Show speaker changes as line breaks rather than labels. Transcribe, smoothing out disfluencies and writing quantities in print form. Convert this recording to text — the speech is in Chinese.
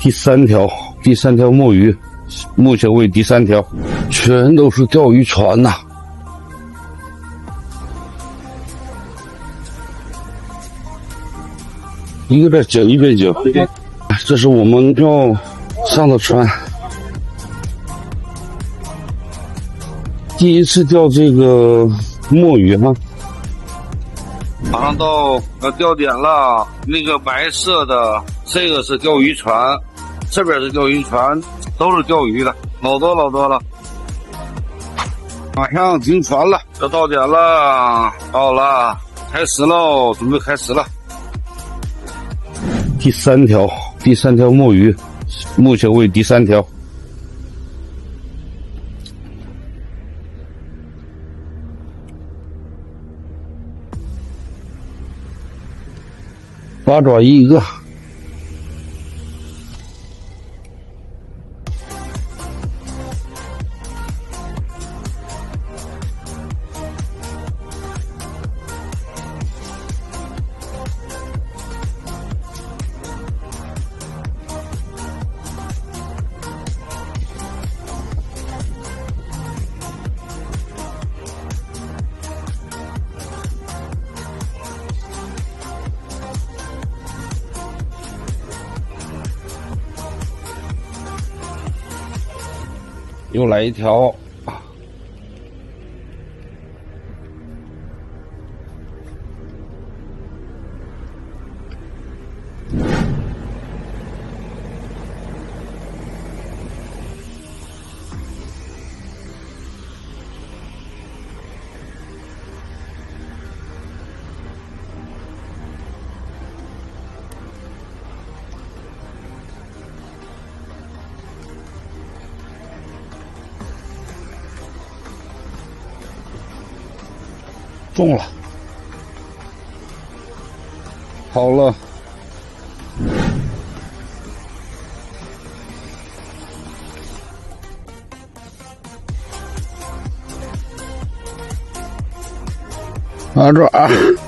第三条摸鱼，目前为第3条，全都是钓鱼船呐。一个在捡，一边捡。这是我们要上的船，第一次钓这个墨鱼哈。马上到钓点了，那个白色的这个是钓鱼船，这边是钓鱼船，都是钓鱼的，老多了。马上停船了，要到点了，到了，开始喽，准备开始了。第三条墨鱼，目前为第3条。8爪一个。又来一条，中了，好了，8爪。